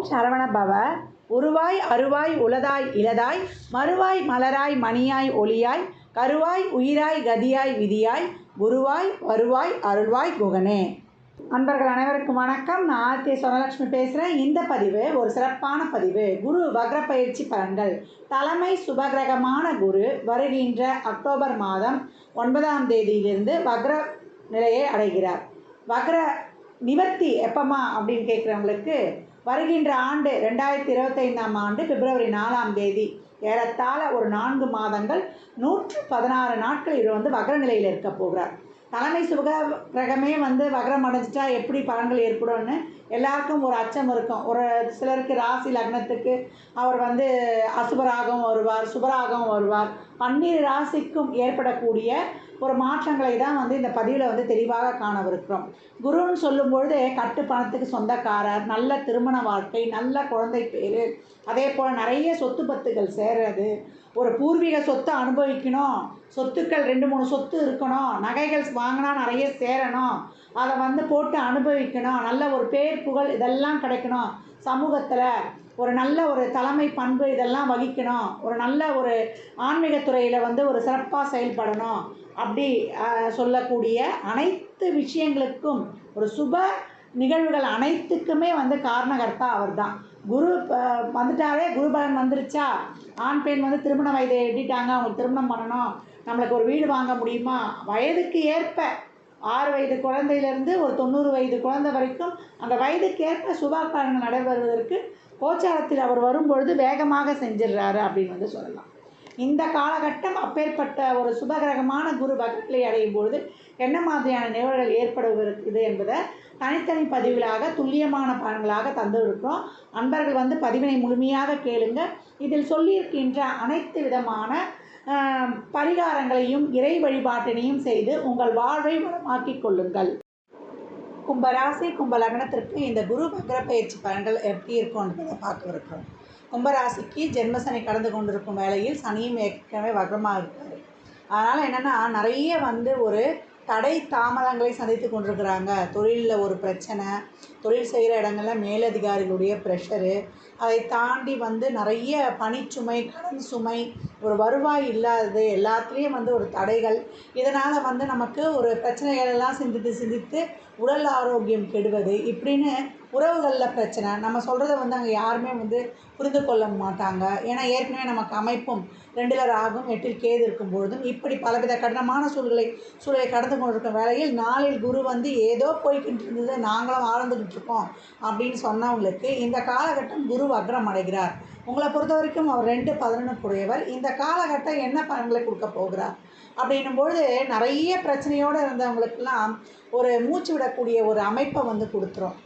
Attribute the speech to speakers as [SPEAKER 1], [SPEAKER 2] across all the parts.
[SPEAKER 1] ஓம் சரவண பவ. உருவாய் அருவாய் உளதாய் இளதாய் மறுவாய் மலராய் மணியாய் ஒளியாய் கருவாய் உயிராய் கதியாய் விதியாய் குருவாய் வருவாய் அருள்வாய் குகனே. அன்பர்கள் அனைவருக்கும் வணக்கம். நான் ஆர்த்தி சொனலட்சுமி பேசுகிறேன். இந்த பதிவு ஒரு சிறப்பான பதிவு. குரு வக்ர பயிற்சி பலன்கள். தலைமை சுபகிரகமான குரு வருகின்ற அக்டோபர் மாதம் 9ஆம் தேதியிலிருந்து வக்ர நிலையை அடைகிறார். வக்ர நிவர்த்தி எப்பமா அப்படின்னு கேட்குறவங்களுக்கு வருகின்ற ஆண்டு 2025ஆம் ஆண்டு பிப்ரவரி 4ஆம் தேதி, ஏறத்தாழ ஒரு 4 மாதங்கள் 116 நாட்கள் இவர் வக்ர நிலையில் இருக்க போகிறார். தலைமை சுபகிரகமே வக்ரம் அடைஞ்சிட்டா எப்படி பலன்கள் ஏற்படும்னு எல்லாருக்கும் ஒரு அச்சம் இருக்கும். ஒரு சிலருக்கு ராசி லக்னத்துக்கு அவர் அசுபராகவும் வருவார், சுபராகவும் வருவார். 12 ராசிக்கும் ஏற்படக்கூடிய ஒரு மாற்றங்களை தான் இந்த பதிவில் தெளிவாக காணவிருக்கிறோம். குருன்னு சொல்லும்பொழுது கட்டு பணத்துக்கு சொந்தக்காரர், நல்ல திருமண வாழ்க்கை, நல்ல குழந்தை பேர், அதே போல் நிறைய சொத்து பத்துகள் சேர்றது, ஒரு பூர்வீக சொத்தை அனுபவிக்கணும், சொத்துக்கள் 2-3 சொத்து இருக்கணும், நகைகள் வாங்கினா நிறைய சேரணும், அதை போட்டு அனுபவிக்கணும், நல்ல ஒரு பேர் புகழ் இதெல்லாம் கிடைக்கணும், சமூகத்தில் ஒரு நல்ல ஒரு தலைமை பண்பு இதெல்லாம் வகிக்கணும், ஒரு நல்ல ஒரு ஆன்மீகத்துறையில் ஒரு சிறப்பாக செயல்படணும், அப்படி சொல்லக்கூடிய அனைத்து விஷயங்களுக்கும் ஒரு சுப நிகழ்வுகள் அனைத்துக்குமே காரணகர்த்தா அவர் தான். குரு வந்துட்டாலே குரு பலன் வந்துருச்சா, ஆண் பெண் திருமண வயதை எட்டிட்டாங்க, அவங்களுக்கு திருமணம் பண்ணணும், நம்மளுக்கு ஒரு வீடு வாங்க முடியுமா, வயதுக்கு ஏற்ப 6 வயது குழந்தையிலேருந்து ஒரு 90 வயது குழந்தை வரைக்கும் அந்த வயதுக்கு ஏற்ப சுபகாரியங்கள் நடைபெறுவதற்கு கோச்சாரத்தில் அவர் வரும்பொழுது வேகமாக செஞ்சிடுறாரு அப்படின்னு சொல்லலாம். இந்த காலகட்டம் அப்பேற்பட்ட ஒரு சுபகிரகமான குரு வக்ரநிலை அடையும் பொழுது என்ன மாதிரியான நிகழ்வுகள் ஏற்படுவது என்பதை தனித்தனி பதிவுகளாக துல்லியமான பலன்களாக தந்துருக்கிறோம். அன்பர்கள் பதிவினை முழுமையாக கேளுங்க. இதில் சொல்லியிருக்கின்ற அனைத்து விதமான பரிகாரங்களையும் இறை வழிபாட்டினையும் செய்து உங்கள் வாழ்வை வளமாக்கிக் கொள்ளுங்கள். கும்பராசி கும்ப லக்னத்திற்கு இந்த குரு வக்ர பயிற்சி பலன்கள் எப்படி இருக்கும்ன்றதை பார்க்க இருக்கிறோம். கும்பராசிக்கு ஜென்மசனி கடந்து கொண்டிருக்கும் வேளையில் சனியும் ஏற்கனவே வக்ரமாக இருக்கார். அதனால் என்னென்னா நிறைய ஒரு தடை தாமதங்களை சந்தித்து கொண்டிருக்கிறாங்க. தொழிலில் ஒரு பிரச்சனை, தொழில் செய்கிற இடங்களில் மேலதிகாரிகளுடைய ப்ரெஷரு, அதை தாண்டி நிறைய பணிச்சுமை, கடன் சுமை, ஒரு வருவாய் இல்லாதது, எல்லாத்துலேயும் ஒரு தடைகள். இதனால் நமக்கு ஒரு பிரச்சனைகள் எல்லாம் சிந்தித்து உடல் ஆரோக்கியம் கெடுவது, இப்படின்னு உறவுகளில் பிரச்சனை. நம்ம சொல்கிறத அங்கே யாருமே புரிந்து கொள்ள மாட்டாங்க. ஏன்னா ஏற்கனவே நமக்கு அமைப்பும் 2ல் ராகும் 8ல் கேது இருக்கும் பொழுதும் இப்படி பலவித கடினமான சூழலை கடந்து கொண்டிருக்கும் வேளையில் நாளில் குரு ஏதோ போய்கிட்டு இருந்தது, நாங்களும் வாழ்ந்துக்கிட்டு இருக்கோம் அப்படின்னு சொன்னவங்களுக்கு இந்த காலகட்டம் குரு வக்ரம் அடைகிறார். உங்களை பொறுத்த வரைக்கும் அவர் 2-11 இந்த காலகட்டம் என்ன பலன்களை கொடுக்க போகிறார் அப்படின்னும்பொழுது நிறைய பிரச்சனையோடு இருந்தவங்களுக்கெல்லாம் ஒரு மூச்சு விடக்கூடிய ஒரு அமைப்பை கொடுத்துரும்.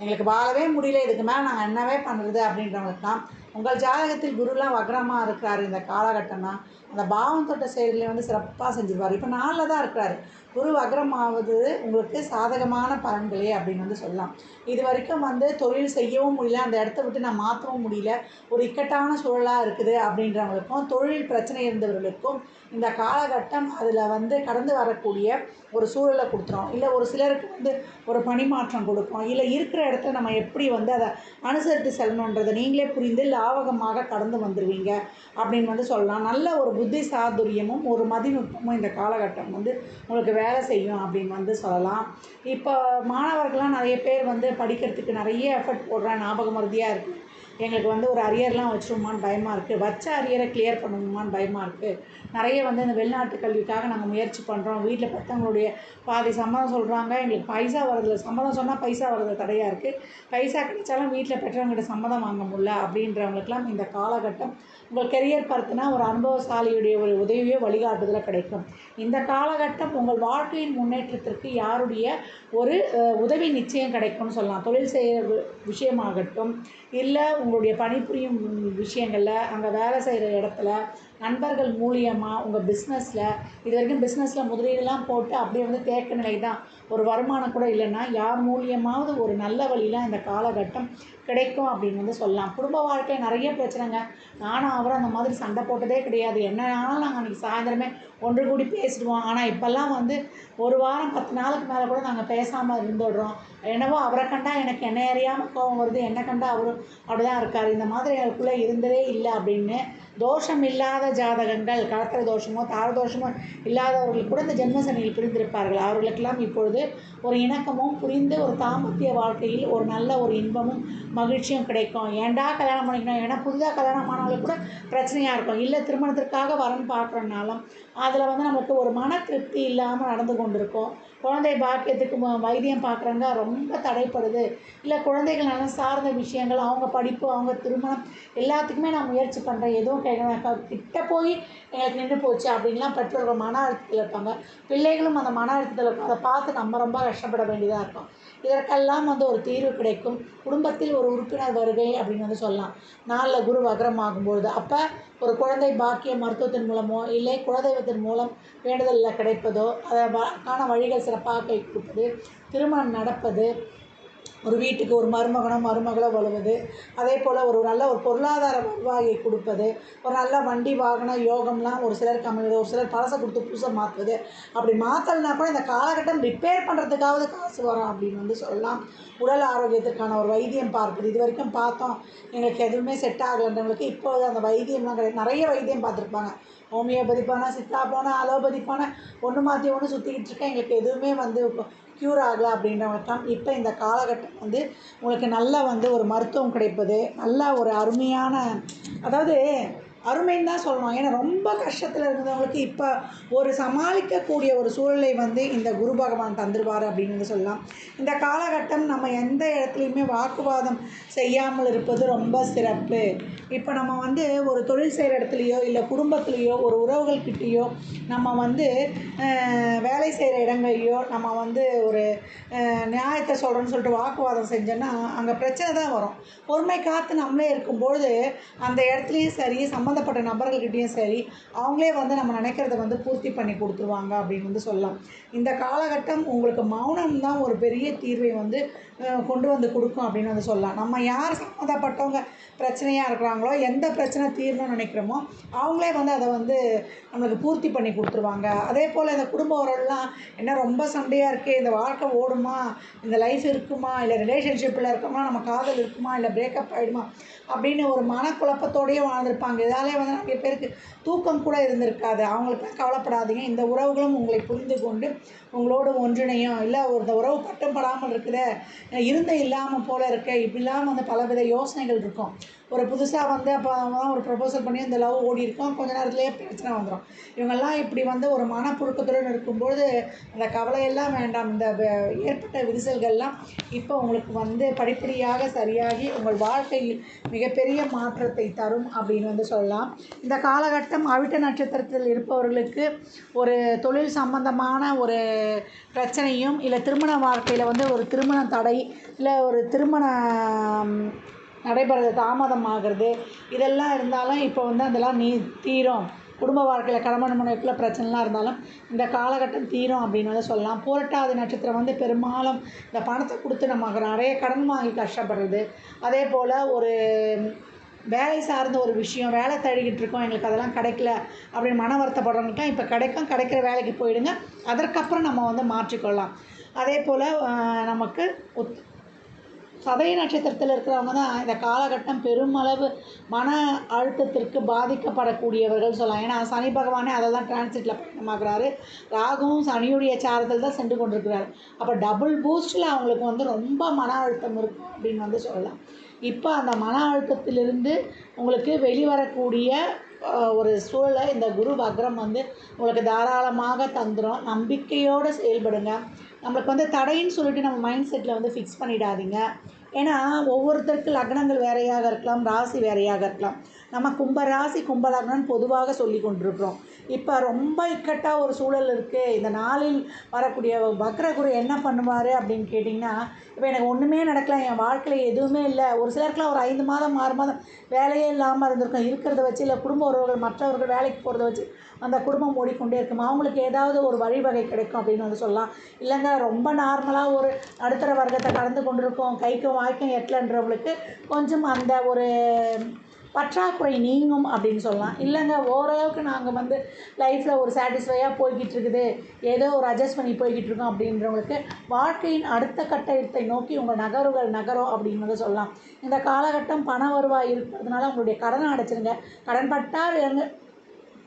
[SPEAKER 1] எங்களுக்கு வாழவே முடியல, இதுக்கு மேலே நாங்கள் என்னவே பண்ணுறது அப்படின்றவங்களுக்குலாம் உங்கள் ஜாதகத்தில் குருலாம் வக்ரமாக இருக்கிறாரு. இந்த காலகட்டம்னா அந்த பாவம் தொட்ட செயல்களை சிறப்பாக செஞ்சுருவார். இப்போ 4ல் தான் இருக்கிறாரு. குரு வக்ரமாவது உங்களுக்கு சாதகமான பலன்களே அப்படின்னு சொல்லலாம். இது வரைக்கும் தொழில் செய்யவும் முடியல, அந்த இடத்த விட்டு நான் மாற்றவும் முடியல, ஒரு இக்கட்டான சூழலாக இருக்குது அப்படின்றவங்களுக்கும், தொழில் பிரச்சனை இருந்தவர்களுக்கும் இந்த காலகட்டம் அதில் கடந்து வரக்கூடிய ஒரு சூழலை கொடுத்துரும். இல்லை ஒரு சிலருக்கு ஒரு பணிமாற்றம் கொடுக்கும். இல்லை இருக்கிற இடத்துல நம்ம எப்படி அதை அனுசரித்து செல்லணுன்றதை நீங்களே புரிந்து லாவகமாக கடந்து வந்துடுவீங்க அப்படின்னு சொல்லலாம். நல்ல ஒரு புத்தி சாதுரியமும் ஒரு மதிநுட்பமும் இந்த காலகட்டம் உங்களுக்கு வேலை செய்யும் அப்படின்னு சொல்லலாம். இப்போ மாணவர்கள்லாம் நிறைய பேர் படிக்கிறதுக்கு நிறைய எஃபர்ட் போடுறாங்க, ஞாபக மருதியாக இருக்குது, எங்களுக்கு ஒரு அரியர்லாம் வச்சுருமான்னு பயமாக இருக்குது, வச்ச அரியரை கிளியர் பண்ணணுமான்னு பயமாக இருக்குது, நிறைய இந்த வெளிநாட்டு கல்விக்காக நாங்கள் முயற்சி பண்ணுறோம், வீட்டில் பெற்றவங்களுடைய பாதி சம்மதம் சொல்கிறாங்க, எங்களுக்கு பைசா வரதில்லை, சம்மதம் சொன்னால் பைசா வரது தடையாக இருக்குது, பைசா கிடைச்சாலும் வீட்டில் பெற்றவங்ககிட்ட சம்மதம் வாங்க முடியல அப்படின்றவங்களுக்கெல்லாம் இந்த காலகட்டம் உங்கள் கெரியர் பார்த்தினா ஒரு அனுபவசாலியுடைய ஒரு உதவியோ வழிகாட்டுதல கிடைக்கும். இந்த காலகட்டம் உங்கள் வாழ்க்கையின் முன்னேற்றத்திற்கு யாருடைய ஒரு உதவி நிச்சயம் கிடைக்கும்னு சொல்லலாம். தொழில் செய்கிற விஷயமாகட்டும், இல்லை உங்களுடைய பணிபுரியும் விஷயங்களில், அங்கே வேலை செய்கிற இடத்துல நண்பர்கள் மூலியமாக உங்கள் பிஸ்னஸில் இது வரைக்கும் பிஸ்னஸில் முதலீடுலாம் போட்டு அப்படியே வந்து தேக்க நிலை தான், ஒரு வருமானம் கூட இல்லைன்னா யார் மூலியமாவது ஒரு நல்ல வழியில் இந்த காலகட்டம் கிடைக்கும் அப்படின்னு வந்து சொல்லலாம். குடும்ப வாழ்க்கை நிறைய பிரச்சனைங்க. நானும் அவரும் அந்த மாதிரி சண்டை போட்டதே கிடையாது. என்ன ஆனாலும் நாங்கள் அன்றைக்கி சாயந்தரமே ஒன்று கூடி பேசிடுவோம். ஆனால் இப்போல்லாம் வந்து ஒரு வாரம் 10 நாளுக்கு மேலே கூட நாங்கள் பேசாமல் இருந்துடுறோம். என்னவோ அவரை கண்டா எனக்கு என்ன அறியாமல் கோவம் வருது, என்னை கண்டா அவரும் அப்படி தான் இருக்கார். இந்த மாதிரி எனக்குள்ளே இருந்ததே இல்லை அப்படின்னு. தோஷம் இல்லாத ஜாதகங்கள், கலத்திர தோஷமோ தார தோஷமோ இல்லாதவர்கள் கூட இந்த ஜென்ம சனியில் பிரிந்திருப்பார்கள். அவர்களுக்கெல்லாம் இப்பொழுது ஒரு இணக்கமும் புரிந்து ஒரு தாம்பத்திய வாழ்க்கையில் ஒரு நல்ல ஒரு இன்பமும் மகிழ்ச்சியும் கிடைக்கும். ஏன்டா கல்யாணம் பண்ணிக்கணும், ஏன்னா புதிதாக கல்யாணம் ஆனாலும் கூட பிரச்சனையாக இருக்கும். இல்லை திருமணத்திற்காக வரன் பார்க்குறனாலும் அதில் வந்து நமக்கு ஒரு மன திருப்தி இல்லாமல் நடந்து கொண்டிருக்கும். குழந்தை பாக்கியத்துக்கு வைத்தியம் பார்க்குறவங்க ரொம்ப தடைப்படுது. இல்லை குழந்தைகள் நலன் சார்ந்த விஷயங்கள், அவங்க படிப்பு, அவங்க திருமணம் எல்லாத்துக்குமே நான் முயற்சி பண்ணுறேன், எதுவும் கிட்ட போய் எங்களுக்கு நின்று போச்சு அப்படின்லாம் பெற்றோர்கள் மன அழுத்தத்தில் இருப்பாங்க. பிள்ளைகளும் அந்த மன அழுத்தத்தில் இருக்கும். அதை பார்த்து நம்ம ரொம்ப கஷ்டப்பட வேண்டியதாக இருக்கும். இதற்கெல்லாம் வந்து ஒரு தீர்வு கிடைக்கும். குடும்பத்தில் ஒரு உறுப்பினர் வருகை அப்படின்னு வந்து சொல்லலாம். நாளில் குரு வக்ரம் ஆகும்பொழுது அப்போ ஒரு குழந்தை பாக்கிய மருத்துவத்தின் மூலமோ இல்லை குலதெய்வத்தின் மூலம் வேண்டுதலில் கிடைப்பதோ அதற்கான வழிகள் சிறப்பாக கை கொடுப்பது, திருமணம் நடப்பது, ஒரு வீட்டுக்கு ஒரு மருமகனோ மருமகளோ வருவது, அதே போல் ஒரு நல்ல ஒரு பொருளாதார வருவாயை கொடுப்பது, ஒரு நல்ல வண்டி வாகன யோகம்லாம் ஒரு சிலருக்கு அமைவது, ஒரு சிலர் பழசை கொடுத்து புதுசை மாற்றுவது. அப்படி மாற்றலைனா கூட இந்த காலகட்டம் ரிப்பேர் பண்ணுறதுக்காவது காசு வரும் அப்படின்னு வந்து சொல்லலாம். உடல் ஆரோக்கியத்திற்கான ஒரு வைத்தியம் பார்ப்பது, இது வரைக்கும் பார்த்தோம் எங்களுக்கு எதுவுமே செட் ஆகலைன்றவங்களுக்கு இப்போது அந்த வைத்தியம்லாம் கிடையாது. நிறைய வைத்தியம் பார்த்துருப்பாங்க. ஹோமியோபதி போனால், சித்தா போனால், அலோபதி போனால், ஒன்று மாற்றி ஒன்று சுற்றிக்கிட்டு இருக்கேன், எங்களுக்கு எதுவுமே வந்து க்யூர் ஆகலை அப்படின்றவங்களுக்கெல்லாம் இப்போ இந்த காலகட்டம் வந்து உங்களுக்கு நல்ல வந்து ஒரு மருத்துவம் கிடைப்பது, நல்ல ஒரு அருமையான, அதாவது அருமைன்னு தான் சொல்லணும். ஏன்னா ரொம்ப கஷ்டத்தில் இருந்தவங்களுக்கு இப்போ ஒரு சமாளிக்கக்கூடிய ஒரு சூழலை வந்து இந்த குரு பகவான் தந்துடுவார் அப்படின்னு வந்து சொல்லலாம். இந்த காலகட்டம் நம்ம எந்த இடத்துலையுமே வாக்குவாதம் செய்யாமல் இருப்பது ரொம்ப சிறப்பு. இப்போ நம்ம வந்து ஒரு தொழில் செய்கிற இடத்துலையோ இல்லை குடும்பத்துலேயோ ஒரு உறவுகள்கிட்டேயோ நம்ம வந்து வேலை செய்கிற இடங்கள்லையோ நம்ம வந்து ஒரு நியாயத்தை சொல்கிறோன்னு சொல்லிட்டு வாக்குவாதம் செஞ்சோன்னா அங்கே பிரச்சனை தான் வரும். பொறுமை காத்து நம்மளே இருக்கும்பொழுது அந்த இடத்துலையும் சரி, சம்மந்தப்பட்ட நபர்கள்கிட்டையும் சரி, அவங்களே வந்து நம்ம நினைக்கிறத வந்து பூர்த்தி பண்ணி கொடுத்துருவாங்க அப்படின்னு வந்து சொல்லலாம். இந்த காலகட்டம் உங்களுக்கு மௌனம் தான் ஒரு பெரிய தீர்வை வந்து கொண்டு வந்து கொடுக்கும் அப்படின்னு வந்து சொல்லலாம். நம்ம யார் சம்மந்தப்பட்டவங்க பிரச்சனையாக இருக்கிறாங்களோ, எந்த பிரச்சனை தீரணும்னு நினைக்கிறோமோ அவங்களே வந்து அதை வந்து நம்மளுக்கு பூர்த்தி பண்ணி கொடுத்துருவாங்க. அதே போல் இந்த குடும்ப உறவுலாம் என்ன ரொம்ப சண்டையாக இருக்குது, இந்த வாழ்க்கை ஓடுமா, இந்த லைஃப் இருக்குமா, இல்லை ரிலேஷன்ஷிப்பில் இருக்கோமா, நம்ம காதல் இருக்குமா, இல்லை பிரேக்கப் ஆகிடுமா அப்படின்னு ஒரு மனக்குழப்பத்தோடையே வாழ்ந்திருப்பாங்க. இதாலே வந்து நிறைய பேருக்கு தூக்கம் கூட இருந்திருக்காது. அவங்களுக்குலாம் கவலைப்படாதீங்க. இந்த உறவுகளும் உங்களை புரிந்து கொண்டு உங்களோடு ஒன்றிணையும். இல்லை ஒரு உறவு பட்டம் படாமல் இருக்குதே, இருந்த இல்லாமல் போல் இருக்கே, இப்படிலாம் வந்து பலவித யோசனைகள் இருக்கும். ஒரு புதுசாக வந்து அப்போ ஒரு ப்ரப்போசல் பண்ணி அந்த லவ் ஓடி இருக்கும், கொஞ்ச நேரத்துலேயே பிரச்சனை வந்துடும். இவங்கெல்லாம் இப்படி வந்து ஒரு மனப்புழுக்கத்துடன் இருக்கும்போது அந்த கவலையெல்லாம் வேண்டாம். இந்த ஏற்பட்ட விரிசல்கள்லாம் இப்போ உங்களுக்கு வந்து படிப்படியாக சரியாகி உங்கள் வாழ்க்கையில் மிகப்பெரிய மாற்றத்தை தரும் அப்படின்னு வந்து சொல்லலாம். இந்த காலகட்டம் அவிட்ட நட்சத்திரத்தில் இருப்பவர்களுக்கு ஒரு தொழில் சம்பந்தமான ஒரு பிரச்சனையும், இல்லை திருமண வாழ்க்கையில் வந்து ஒரு திருமண தடை, இல்லை ஒரு திருமணம் நடைபெறது தாமதமாகிறது, இதெல்லாம் இருந்தாலும் இப்போ வந்து அதெல்லாம் தீரும். குடும்ப வாழ்க்கையில் கணவன் மனைவிக்குள்ள பிரச்சனைலாம் இருந்தாலும் இந்த காலகட்டம் தீரும் அப்படின்னு வந்து சொல்லலாம். புரட்டாதி நட்சத்திரம் வந்து பெரும்பாலும் இந்த பணத்தை கொடுத்து நம்ம நிறைய கடன் வாங்கி கஷ்டப்படுறது, அதே போல் ஒரு வேலை சார்ந்த ஒரு விஷயம், வேலை தேடிக்கிட்டு இருக்கோம், எங்களுக்கு அதெல்லாம் கிடைக்கல அப்படின்னு மன வருத்தப்படுறவங்களுக்குலாம் இப்போ கிடைக்கும். கிடைக்கிற வேலைக்கு போயிடுங்க, அதற்கப்புறம் நம்ம வந்து மாற்றிக்கொள்ளலாம். அதே போல் நமக்கு சதய நட்சத்திரத்தில் இருக்கிறவங்க தான் இந்த காலகட்டம் பெருமளவு மன அழுத்தத்திற்கு பாதிக்கப்படக்கூடியவர்கள் சொல்லலாம். ஏன்னா சனி பகவானே அதை தான் டிரான்சிட்டில் பயணமாகிறாரு. ராகுவும் சனியுடைய சாரத்தில் தான் சென்று கொண்டிருக்கிறார். அப்போ டபுள் பூஸ்டில் அவங்களுக்கு வந்து ரொம்ப மன அழுத்தம் இருக்கும் அப்படின்னு வந்து சொல்லலாம். இப்போ அந்த மன அழுத்தத்திலிருந்து உங்களுக்கு வெளிவரக்கூடிய ஒரு சூழலை இந்த குரு வக்ரம் வந்து உங்களுக்கு தாராளமாக தந்துடும். நம்பிக்கையோடு செயல்படுங்க. நம்மளுக்கு வந்து தடைன்னு சொல்லிட்டு நம்ம மைண்ட் செட்டில் வந்து ஃபிக்ஸ் பண்ணிடாதீங்க. ஏன்னா ஒவ்வொருத்தருக்கு லக்னங்கள் வேறையாக இருக்கலாம், ராசி வேறையாக இருக்கலாம். நம்ம கும்ப ராசி கும்ப லக்னம்னு பொதுவாக சொல்லி கொண்டிருக்கிறோம். இப்போ ரொம்ப இக்கட்டாக ஒரு சூழல் இருக்குது. இந்த நாளில் வரக்கூடிய வக்ர குரு என்ன பண்ணுவார் அப்படின்னு கேட்டிங்கன்னா, இப்போ எனக்கு ஒன்றுமே நடக்கல, என் வாழ்க்கையில எதுவுமே இல்லை. ஒரு சிலருக்குலாம் ஒரு 5 மாதம் 6 மாதம் வேலையே இல்லாமல் இருந்திருக்கும். இருக்கிறத வச்சு இல்லை குடும்ப உறவுகள் மற்றவர்கள் வேலைக்கு போகிறத வச்சு அந்த குடும்பம் ஓடிக்கொண்டே இருக்கும். அவங்களுக்கு ஏதாவது ஒரு வழிவகை கிடைக்கும் அப்படின்னு வந்து சொல்லலாம். இல்லைங்க ரொம்ப நார்மலாக ஒரு நடுத்தர வர்க்கத்தை கடந்து கொண்டிருக்கோம், கைக்கும் வாய்க்கும் எட்டலன்றவங்களுக்கு கொஞ்சம் அந்த ஒரு பற்றாக்குறை நீங்கும் அப்படின்னு சொல்லலாம். இல்லைங்க ஓரளவுக்கு நாங்கள் வந்து லைஃப்பில் ஒரு சாட்டிஸ்ஃபையாக போய்கிட்டு இருக்குது, ஏதோ ஒரு அட்ஜஸ்ட் பண்ணி போய்கிட்டு இருக்கோம் அப்படின்றவங்களுக்கு வாழ்க்கையின் அடுத்த கட்டத்தை நோக்கி உங்கள் நகரும் அப்படின்னு வந்து சொல்லலாம். இந்த காலகட்டம் பண வருவாய் இருக்கிறதுனால உங்களுடைய கடனை அடைச்சிருங்க.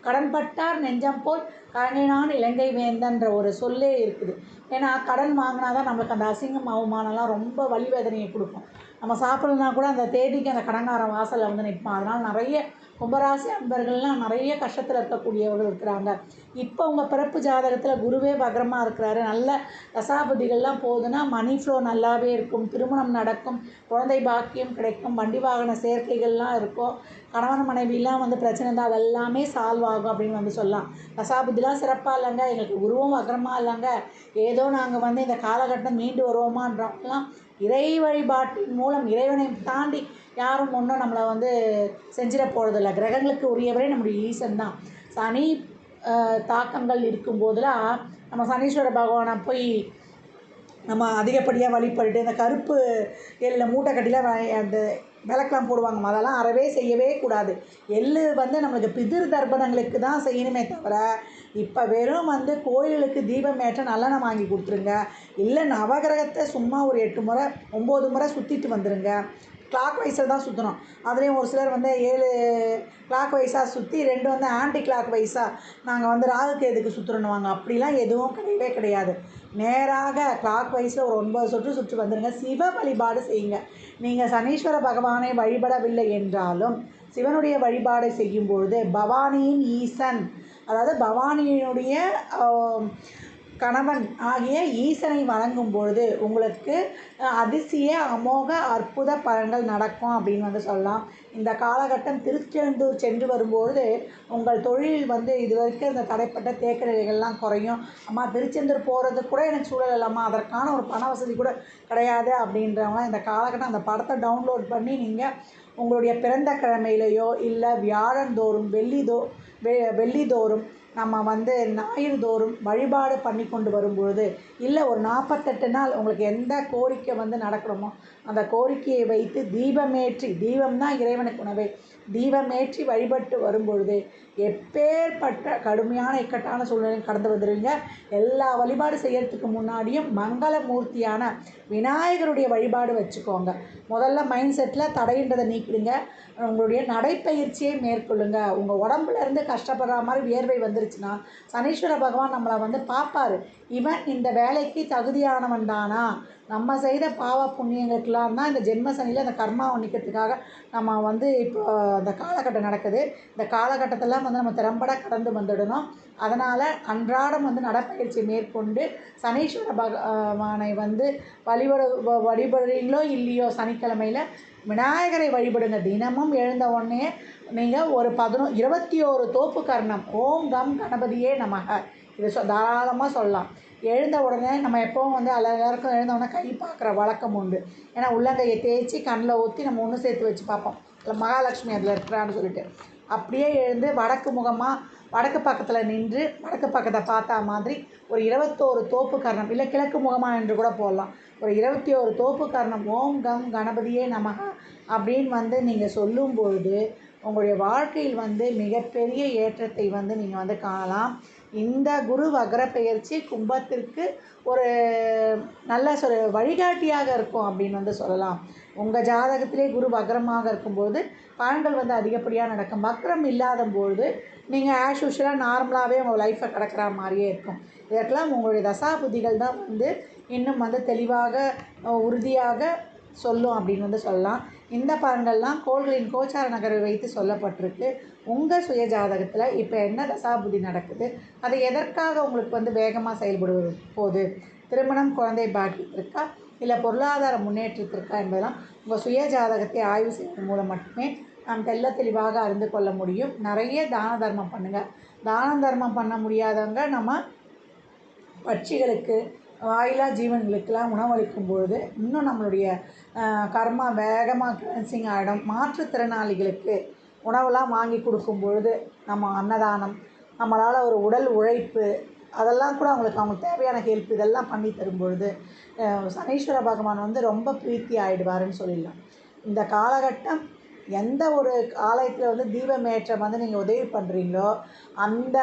[SPEAKER 1] கடன்பட்டார் நெஞ்சம் போல் கலங்கினான் இலங்கை வேந்தன்ற ஒரு சொல்லே இருக்குது. ஏன்னா கடன் வாங்கினா தான் நம்மளுக்கு அந்த அசிங்கம் அவமானம்லாம் ரொம்ப வலி வேதனையை கொடுக்கும். நம்ம சாப்பிட்லனா கூட அந்த தேதிக்கு அந்த கடன்காரன் வாசலில் வந்து நிற்பான். அதனால் நிறைய கும்பராசி அன்பர்கள்லாம் நிறைய கஷ்டத்தில் இருக்கக்கூடியவர்கள் இருக்கிறாங்க. இப்போ உங்கள் பிறப்பு ஜாதகத்தில் குருவே வக்ரமாக இருக்கிறாரு. நல்ல தசாபுதிகள்லாம் போகுதுன்னா மணி ஃப்ளோ நல்லாவே இருக்கும், திருமணம் நடக்கும், குழந்தை பாக்கியம் கிடைக்கும், வண்டி வாகன சேர்க்கைகள்லாம் இருக்கும், கணவன் மனைவிலாம் வந்து பிரச்சனை இருந்தால் அதெல்லாமே சால்வ் ஆகும் அப்படின்னு வந்து சொல்லலாம். தசாபுத்திலாம் சிறப்பாக இல்லைங்க, எங்களுக்கு குருவும் வக்ரமாக இல்லைங்க, ஏதோ நாங்கள் வந்து இந்த காலகட்டம் மீண்டு வருவோமான்றவங்கலாம் இறை வழிபாட்டின் மூலம் இறைவனை தாண்டி யாரும் ஒன்றும் நம்மளை வந்து செஞ்சிட போகிறதில்ல. கிரகங்களுக்கு உரியவரே நம்முடைய ஈசன் தான். சனி தாக்கங்கள் இருக்கும்போதெல்லாம் நம்ம சனீஸ்வர பகவானை போய் நம்ம அதிகப்படியாக வழிபட்டு இந்த கருப்பு எள்ளில் மூட்டை கட்டிலாம் அந்த விளக்கெலாம் போடுவாங்க, அதெல்லாம் அறவே செய்யவே கூடாது. எள்ளு வந்து நம்மளுக்கு பிதிர் தர்ப்பணங்களுக்கு தான் செய்யணுமே தவிர இப்போ வெறும் வந்து கோயிலுக்கு தீபம் ஏற்ற நல்லெண்ணெய் வாங்கி கொடுத்துருங்க. இல்லை நவகிரகத்தை சும்மா ஒரு 8 முறை 9 முறை சுற்றிட்டு வந்துடுங்க. கிளாக் வைஸில் தான் சுற்றணும். அதுலேயும் ஒரு சிலர் வந்து 7 கிளாக் வைஸாக சுற்றி 2 வந்து ஆன்டி கிளாக் வைஸாக நாங்கள் வந்து ராகு கேதுக்கு சுற்றுறணுவாங்க. அப்படிலாம் எதுவும் கிடையவே கிடையாது. நேராக கிளாக் வைஸில் ஒரு 9 சுற்று வந்துடுங்க. சிவ வழிபாடு செய்யுங்க. நீங்கள் சனீஸ்வர பகவானை வழிபடவில்லை என்றாலும் சிவனுடைய வழிபாடை செய்யும்பொழுது பவானியின் ஈசன், அதாவது பவானியினுடைய கணவன் ஆகிய ஈசனை வணங்கும் பொழுது உங்களுக்கு அதிசய அமோக அற்புத பலன்கள் நடக்கும் அப்படின்னு வந்து சொல்லலாம். இந்த காலகட்டம் திருச்செந்தூர் சென்று வரும்பொழுது உங்கள் தொழில் வந்து இது வரைக்கும் இந்த தடைப்பட்ட தேக்க நிலைகள்லாம் குறையும். அம்மா திருச்செந்தூர் போகிறதுக்கு கூட எனக்கு சூழல் இல்லைம்மா, அதற்கான ஒரு பண வசதி கூட கிடையாது அப்படின்றவங்க இந்த காலகட்டம் அந்த படத்தை டவுன்லோட் பண்ணி நீங்கள் உங்களுடைய பிறந்த கிழமையிலையோ இல்லை வியாழந்தோறும் வெள்ளிதோறும் நம்ம வந்து ஞாயிறு தோறும் வழிபாடு பண்ணி கொண்டு வரும்பொழுது இல்லை ஒரு 48 நாள் உங்களுக்கு எந்த கோரிக்கை வந்து நடக்கணுமோ அந்த கோரிக்கையை வைத்து தீபமேற்றி, தீபம் தான் இறைவனுக்கு உணவே, தீபமேற்றி வழிபட்டு வரும்பொழுது எப்பேற்பட்ட கடுமையான இக்கட்டான சூழ்நிலை கடந்து வந்துடுவீங்க. எல்லா வழிபாடு செய்யறதுக்கு முன்னாடியும் மங்களமூர்த்தியான விநாயகருடைய வழிபாடு வச்சுக்கோங்க. முதல்ல மைண்ட் செட்டில் தடைன்றதை நீக்கிடுங்க. உங்களுடைய நடைப்பயிற்சியை மேற்கொள்ளுங்க. உங்கள் உடம்புலேருந்து கஷ்டப்படுற மாதிரி வியர்வை வந்துருச்சுன்னா சனீஸ்வர பகவான் நம்மளை வந்து பார்ப்பார். இவன் இந்த வேலைக்கு தகுதியானவன் தானா, நம்ம செய்த பாவ புண்ணியங்களுக்கெல்லாம் தான் இந்த ஜென்ம சனியில் அந்த கர்மாவை நிற்கிறதுக்காக நம்ம வந்து இப்போ அந்த காலகட்டம் நடக்குது. இந்த காலகட்டத்தெல்லாம் வந்து நம்ம திறம்பட கடந்து வந்துடணும். அதனால் அன்றாடம் வந்து நடைப்பயிற்சி மேற்கொண்டு சனீஸ்வர பகவானை வந்து வழிபடுறீங்களோ இல்லையோ சனிக்கிழமையில் விநாயகரை வழிபடுங்க. தினமும் எழுந்த உடனே நீங்கள் ஒரு 21 தோப்பு கர்ணம் ஓம் கம் கணபதியே நமக இது தாராளமாக சொல்லலாம். எழுந்த உடனே நம்ம எப்போவும் வந்து எல்லாருக்கும் எழுந்த உடனே கை பார்க்குற வழக்கம் உண்டு. ஏன்னா உள்ளங்கையை தேய்ச்சி கண்ணில் ஊற்றி நம்ம ஒன்று சேர்த்து வச்சு பார்ப்போம், இல்லை மகாலட்சுமி அதில் இருக்கிறான்னு சொல்லிட்டு. அப்படியே எழுந்து வடக்கு பக்கத்தில் நின்று வடக்கு பக்கத்தை பார்த்தா மாதிரி ஒரு 21 தோப்பு கர்ணம், இல்லை கிழக்கு முகமாக என்று கூட போடலாம். ஒரு 21 தோப்பு கர்ணம் ஓம் கம் கணபதியே நமக அப்படின்னு வந்து நீங்கள் சொல்லும்பொழுது உங்களுடைய வாழ்க்கையில் வந்து மிகப்பெரிய ஏற்றத்தை வந்து நீங்கள் வந்து காணலாம். இந்த குரு வக்ர பெயர்ச்சி கும்பத்திற்கு ஒரு நல்ல வழிகாட்டியாக இருக்கும் அப்படின்னு வந்து சொல்லலாம். உங்கள் ஜாதகத்திலே குரு வக்ரமாக இருக்கும்போது பலன்கள் வந்து அதிகப்படியாக நடக்கும். வக்ரம் இல்லாதபொழுது நீங்கள் ஆஸ் யூஷுவலாக நார்மலாகவே உங்கள் லைஃப்பை கிடக்கிற மாதிரியே இருக்கும். இதற்கெல்லாம் உங்களுடைய தசாபுத்திகள் தான் வந்து இன்னும் வந்து தெளிவாக உறுதியாக சொல்லும் அப்படின்னு வந்து சொல்லலாம். இந்த பலன்கள்லாம் கோள்களின் கோச்சார நகரை வைத்து சொல்லப்பட்டிருக்கு. உங்கள் சுய ஜாதகத்தில் இப்போ என்ன தசாபுத்தி நடக்குது, அது எதற்காக உங்களுக்கு வந்து வேகமாக செயல்படுவது போகுது, திருமணம் குழந்தை பாக்கியத்திற்கா இல்லை பொருளாதார முன்னேற்றத்திற்கா என்பதெல்லாம் உங்கள் சுய ஜாதகத்தை ஆய்வு செய்வதன் மூலம் மட்டுமே நாம் தெளிவாக அறிந்து கொள்ள முடியும். நிறைய தான தர்மம் பண்ணுங்கள். தான தர்மம் பண்ண முடியாதவங்க நம்ம பட்சிகளுக்கு வாயிலா ஜீவன்களுக்கெல்லாம் உணவளிக்கும் பொழுது இன்னும் நம்மளுடைய கர்மா வேகமாக கிளென்சிங் ஆகிடும். மாற்றுத்திறனாளிகளுக்கு உணவெல்லாம் வாங்கி கொடுக்கும் பொழுது நம்ம அன்னதானம், நம்மளால் ஒரு உடல் உழைப்பு அதெல்லாம் கூட அவங்களுக்கு தேவையான ஹெல்ப் இதெல்லாம் பண்ணி தரும் பொழுது சனீஸ்வர பகவான் வந்து ரொம்ப பிரீத்தி ஆகிடுவாருன்னு சொல்லிடலாம். இந்த காலகட்டம் எந்த ஒரு ஆலயத்தில் வந்து தீபமேற்றம் வந்து நீங்கள் உதவி பண்ணுறீங்களோ அந்த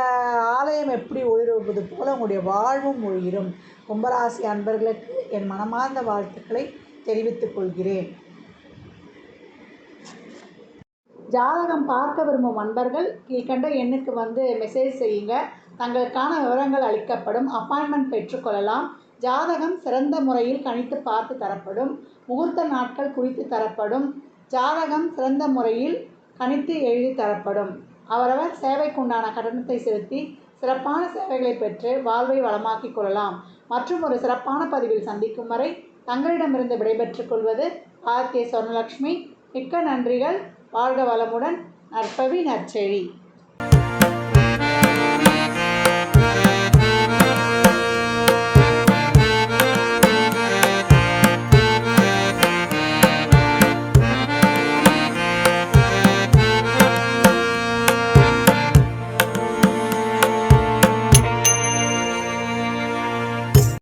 [SPEAKER 1] ஆலயம் எப்படி ஒளிருவது போல் உங்களுடைய வாழ்வும் ஒளிரும். கும்பராசி அன்பர்களுக்கு என் மனமார்ந்த வாழ்த்துக்களை தெரிவித்துக் கொள்கிறேன். ஜாதகம் பார்க்க விரும்பும் அன்பர்கள் கீழ்கண்ட எண்ணுக்கு வந்து மெசேஜ் செய்யுங்க. தங்களுக்கான விவரங்கள் அளிக்கப்படும். அப்பாயின்மெண்ட் பெற்றுக்கொள்ளலாம். ஜாதகம் சிறந்த முறையில் கணித்து பார்த்து தரப்படும். முகூர்த்த நாட்கள் குறித்து தரப்படும். ஜாதகம் சிறந்த முறையில் கணித்து எழுதி தரப்படும். அவரவர் சேவைக்குண்டான கட்டணத்தை செலுத்தி சிறப்பான சேவைகளை பெற்று வாழ்வை வளமாக்கிக் கொள்ளலாம். மற்றும் ஒரு சிறப்பான பதிவில் சந்திக்கும் வரை தங்களிடமிருந்து விடைபெற்றுக் கொள்வது ஆர்கே சொர்ணலக்ஷ்மி. மிக்க நன்றிகள். வாழ்க வளமுடன். நற்பவி நற்செழி.